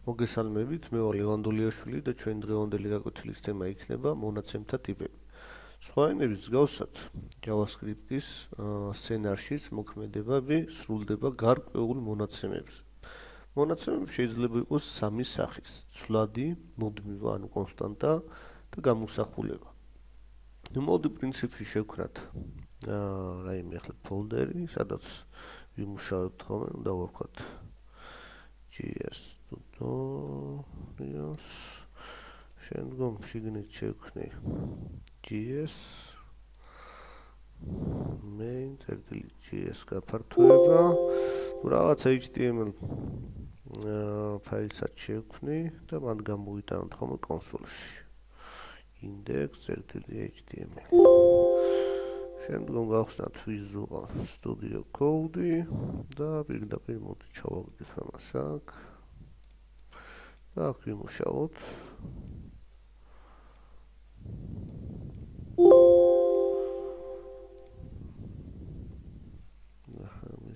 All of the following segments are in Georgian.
მოგესალმებით, მე ვარ ლევან დოლიაშვილი და ჩვენ დღევანდელი გაკვეთილის თემა იქნება მონაცემთა ტიპები. სხვა ენების მსგავსად, JavaScript-ის სცენარშიც მოქმედებები სრულდება გარკვეულ მონაცემებზე. მონაცემები შეიძლება იყოს სამი სახის: ცვლადი, მუდმივი ანუ კონსტანტა და გამოსახულება. მოდი პრინციპში შევქნათ რაიმე ახლა ფოლდერი, სადაც ვიმუშავებთ ხოლმე, უნდა ვქოთ JS tutorials. შემდგომ შიგნით შევქნი JS main.js გაფართოება. რაღაც HTML ფაილსაც შევქნი და მან გამოვიტანოთ ხოლმე კონსოლში. index.html. შემდგომ გავხსნათ Visual Studio Code და პირდაპირ მოდი ჩავაგდეთ ამას აქ. და აქ ვიმუშაოთ.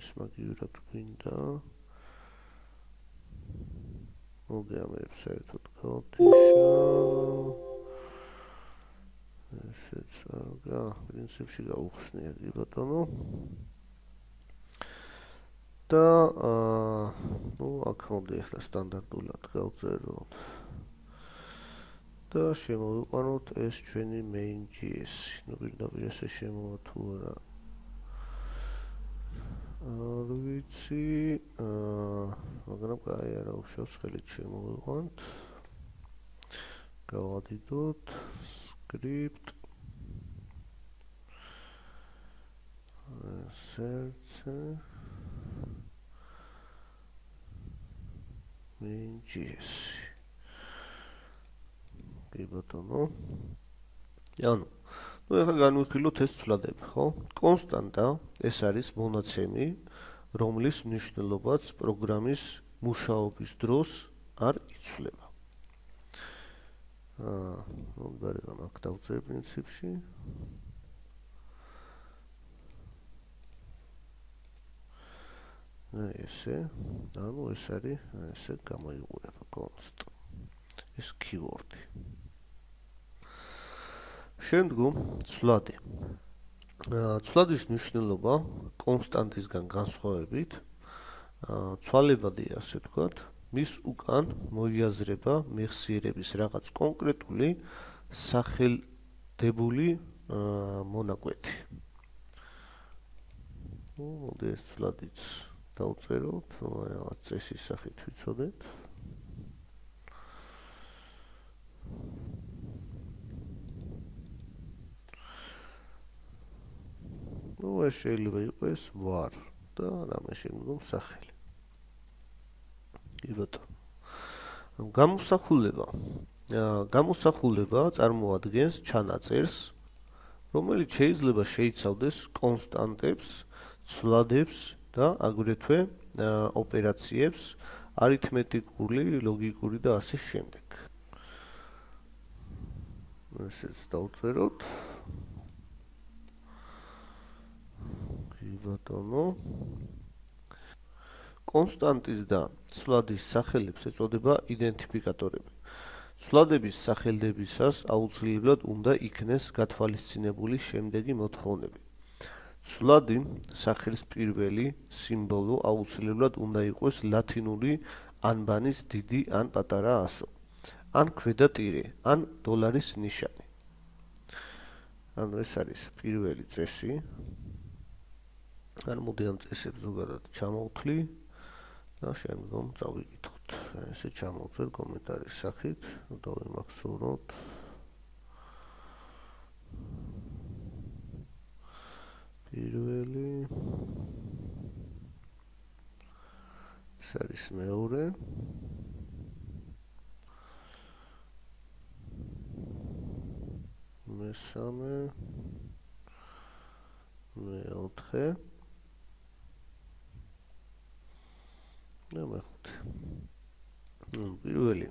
ეს მაგივრად გვინდა. მოდი ამებს საერთოდ გავთიშავ. ესეც რა, პრინციპში გავხსნია კი ბატონო. და აქ მოდი ახლა სტანდარტულად გავწეროთ. და შემოვიყვანოთ ეს ჩვენი main.js. პირდაპირ ესე შემოვა თუ არა. არ ვიცი, მაგრამ კაი არა უშავს ხელით შემოვიყვანთ. გავადიდოთ script search main.js. კი ბატონო. ანუ ეხლა განვიხილოთ ეს ცვლადები, ხო? კონსტანტა ეს არის მონაცემი, რომლის მნიშვნელობაც პროგრამის მუშაობის დროს არ იცვლება. მოგარება მაგ დავწერე პრინციპში. ესე, ანუ ეს არის, ესე გამოიყურება const. ეს keyword-ი. შემდგომ ცვლადი. ცვლადის მნიშვნელობა კონსტანტისგან განსხვავებით ცვალებადია, ასე ვთქვათ, მის უკან მოიაზრება მეხსიერების რაღაც კონკრეტული სახელდებული მონაკვეთი. მოდი ეს ცვლადიც დავწეროთ, რაღაც წესის სახით ვიცოდეთ. ეს შეიძლება იყოს var და რამე შემდგომ სახელი. კი ბატონო. გამოსახულება წარმოადგენს ჩანაწერს, რომელიც შეიძლება შეიცავდეს კონსტანტებს, ცვლადებს და აგრეთვე ოპერაციებს, არითმეტიკული, ლოგიკური და ასე შემდეგ. ესეც დავწეროთ. ბატონო. კონსტანტის და ცვლადის სახელებს ეწოდება იდენტიფიკატორები. ცვლადების სახელდებისას აუცილებლად უნდა იქნეს გათვალისწინებული შემდეგი მოთხოვნები. ცვლადი სახელის პირველი სიმბოლო აუცილებლად უნდა იყოს ლათინური ანბანის დიდი ან პატარა ასო, ან ქვედა ტირე, ან დოლარის ნიშანი. ანუ ეს არის პირველი წესი. მოდი ამ წესებს ზოგადად ჩამოვთვლი და შემდგომ წავიკითხოთ. ესე ჩამოვწერ კომენტარის სახით, დავიმახსოვროთ. პირველი ეს არის მეორე. მესამე, მეოთხე. მეხუთე. პირველი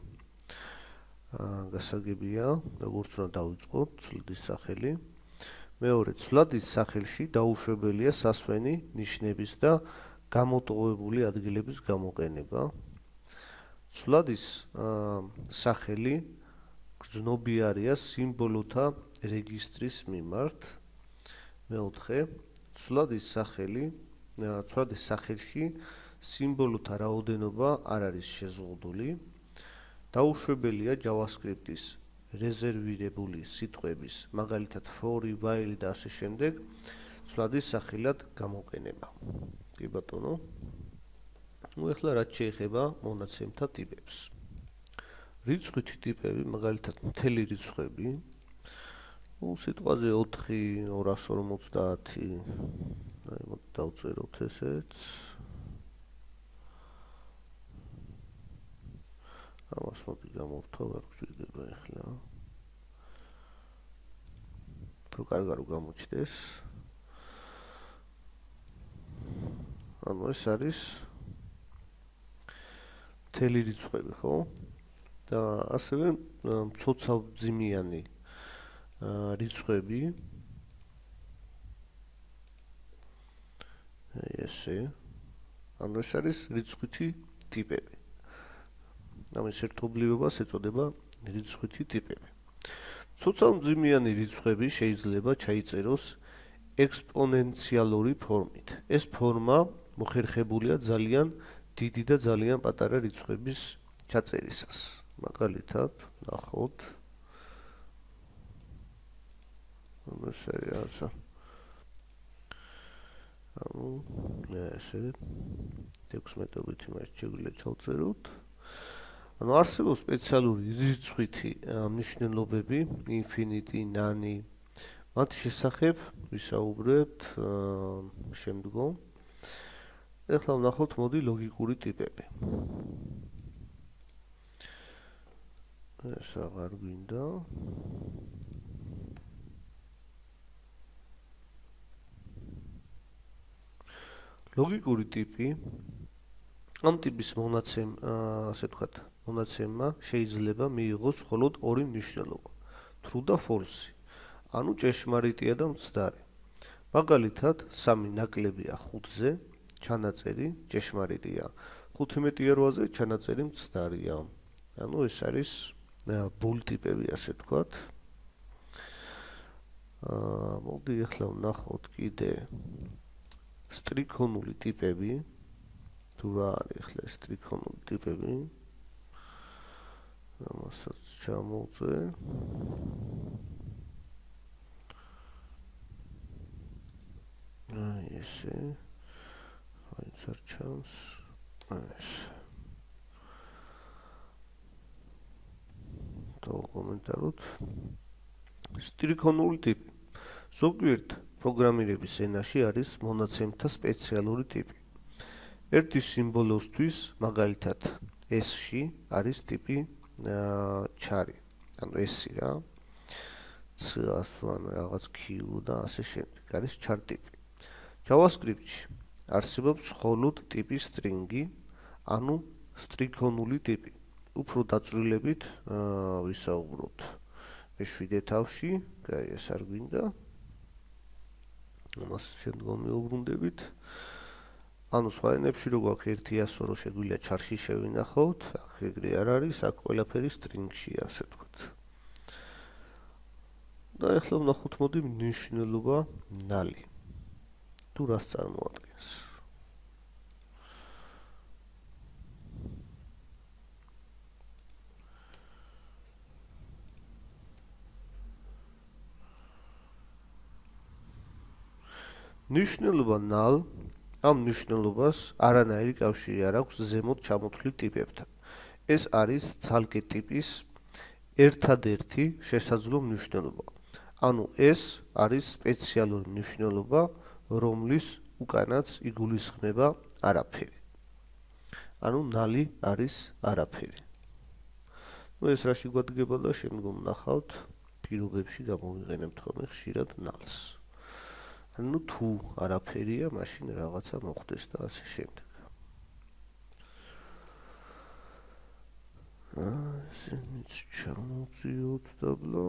გასაგებია, როგორც უნდა დავიწყოთ ცვლადის სახელი. მეორე, ცვლადის სახელში დაუშვებელია სასვენი ნიშნების და გამოტოვებული ადგილების გამოყენება. სულად ის სახელი გრძნობიარია სიმბოლოთა რეგისტრის მიმართ. მეოთხე, სულად ის სახელში სიმბოლოთა რაოდენობა არ არის შეზღუდული. დაუშვებელია JavaScript-ის რეზერვირებული სიტყვების, მაგალითად for, while და ასე შემდეგ, სულად ის სახელად გამოყენება. კი ბატონო. ეხლა რაც შეეხება მონაცემთა ტიპებს. რიცხვითი ტიპები, მაგალითად მთელი რიცხვები, სიტყვაზე 4, 250, აი მოდი დავწეროთ ესეც. ამას მოდი გამოვთო, არ გვჭირდება ეხლა. უფრო კარგად რომ გამოჩნდეს. ანუ ეს არის მთელი რიცხვები, ხო? და ასევე მცოცავმძიმიანი რიცხვები. ესე. ანუ ეს არის რიცხვითი ტიპები. ამის ერთობლიობას ეწოდება რიცხვითი ტიპები. მცოცავმძიმიანი რიცხვები შეიძლება ჩაიწეროს ექსპონენციალური ფორმით. ეს ფორმა მოხერხებულია ძალიან დიდი და ძალიან პატარა რიცხვების ჩაწერისას. მაგალითად, ნახოთ. ეს არის ესე 16-ობით იმას შეგვიძლია ჩავწეროთ. ანუ არსებობს სპეციალური რიცხვითი მნიშვნელობები, infinity, none. მათ შესახებ ვისაუბრებთ შემდგომ. ეხლა ვნახოთ მოდი ლოგიკური ტიპები. ეს აღარ გვინდა. ლოგიკური ტიპი ამ ტიპის ასე ვთქვათ, მონაცემმა შეიძლება მიიღოს მხოლოდ ორი მნიშვნელობა, true და false. ანუ ჭეშმარიტია და მცდარი. მაგალითად, 3 ნაკლებია 5-ზე, ჩანაწერი ჭეშმარიტია. 15-8-ზე ჩანაწერი მცდარია. ანუ ეს არის bool ტიპები, ასე ვთქვათ. მოდი ახლა ვნახოთ კიდე სტრიქონული ტიპები. თუ რა არის ახლა სტრიქონული ტიპები? ამასაც ჩამოვწე. აი ესე. Finds our chance. Nice. To კომენტაროთ. სტრიქონული ტიპი. ზოგიერთ პროგრამირების ენაში არის მონაცემთა სპეციალური ტიპი. ერთი სიმბოლოსთვის, მაგალითად S-ში არის ტიპი char. ანუ S-ი რა. C-ასვან რაღაც Q და ასე შემდეგ. არის char ტიპი. JavaScript-ში არსებობს მხოლოდ ტიპი string-ი, ანუ სტრიქონული ტიპი. უფრო დაწვრილებით ვისაუბროთ. მე-7 თავში, კაი, ეს არ გვინდა. ამას შემდგომ მივუბრუნდებით. ანუ სხვა ენებში რო გვაქვს 100, რო შეგვიძლია char-ში შევინახოთ, აქ ეგრე არ არის, აქ ყველაფერი string-შია, ასე ვთქვათ. და ახლა ვნახოთ მოდი მნიშვნელობა null. თუ რას წარმოადგენს? ნიშნულობა null ამ ნიშნულობას არანაირი კავშირი არ აქვს ზემოთ ჩამოთვლილ ტიპებთან. ეს არის ცალკე ტიპის ერთადერთი შესაძლო მნიშვნელობა. ანუ ეს არის სპეციალური მნიშვნელობა, რომლის უკანაც იგულისხმება არაფერი. ანუ null არის არაფერი. ეს რაში გვადგება და შემდგომ ნახავთ პირობებში გამოვიყენებთ ხოლმე ხშირად nulls. ანუ თუ არაფერია, მაშინ რაღაცა მოხდეს და ასე შემდეგ. ესენიც ჩამოვწიოთ დაბლა.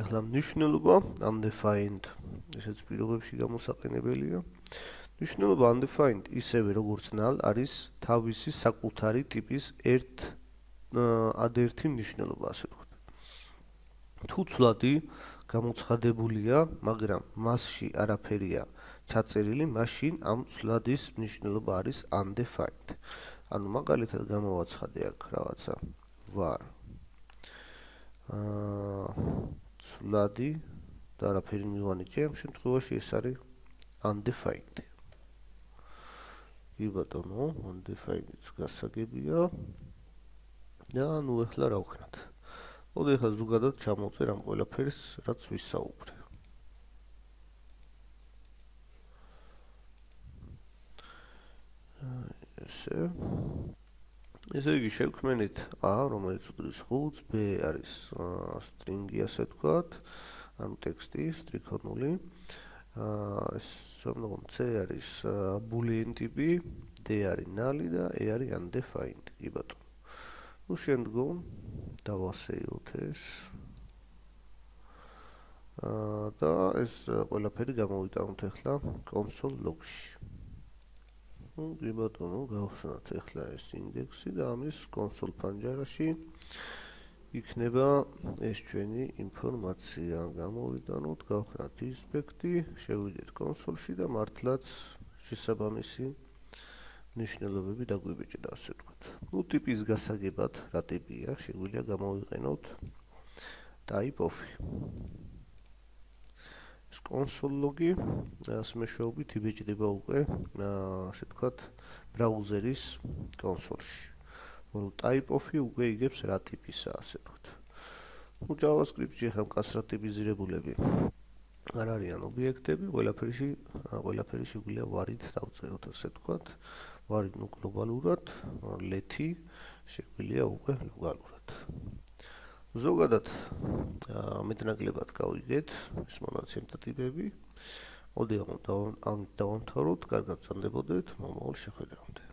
ახლა მნიშვნელობა undefined, ესეც პირობებში გამოსაყენებელია. მნიშვნელობა undefined ისევე როგორც null არის თავისი საკუთარი ტიპის ერთ-ერთი მნიშვნელობა, ასე ვთქვათ. თუ ცვლადი გამოცხადებულია, მაგრამ მასში არაფერია ჩაწერილი, მაშინ ამ ცვლადის მნიშვნელობა არის undefined. ანუ მაგალითად გამოვაცხადე აქ რაღაცა var ცვლადი და არაფერი მივანიჭე, ამ შემთხვევაში ეს არის undefined. კი ბატონო, undefined-იც გასაგებია. და ნუ ახლა რა ვქნათ? მოდი ახლა ზოგადად ჩამოვწერ ამ ყველაფერს, რაც ვისაუბრე. ესე იგი შევქმნით A, რომელიც უდრის 5-ს, B არის string-ი, ასე ვთქვათ, ანუ ტექსტი, სტრიქონული. ეს სამნაგონ C არის boolean ტიპი, D არის null და E არის undefined, კი ბატონო. ნუ შემდგომ დავასეიროთ ეს. და ეს ყველაფერი გამოვიტანოთ ახლა console log-ში. კი ბატონო, გავხსნათ ახლა ეს ინდექსი და ამის console ფანჯარაში იქნება ეს ჩვენი ინფორმაცია. გამოვიტანოთ, გავხსნათ inspect-ი, შევიდეთ console-ში და მართლაც შესაბამისი ნიშნულობები დაგვიბეჭდა, ასე ვთქვათ. ნუ ტიპის გასაგებად, რა ტიპია, შეგვიძლია გამოვიყენოთ type of. ეს console log-ი ამ მეშვეობით იბეჭდება უკვე, ასე ვთქვათ, ბრაუზერის კონსოლში. ხოლო type of-ი უკვე იგებს რა ტიპისაა, ასე ვთქვათ. ნუ JavaScript-ში ახლა მკაცრად ტიპიზირებულები არ არიან ობიექტები, ყველაფერი შეგვიძლია ვარით დავწეროთ, ასე ვთქვათ. ვარით ნუ გლობალურად, let-ი შეგვიძლია უკვე ლოკალურად. ზოგადად მეტნაკლებად გავიგეთ ეს მონაცემთა ტიპები. მოდი ამ დავამთავროთ, კარგად წამდებოდეთ მომავალ შეხვედრამდე.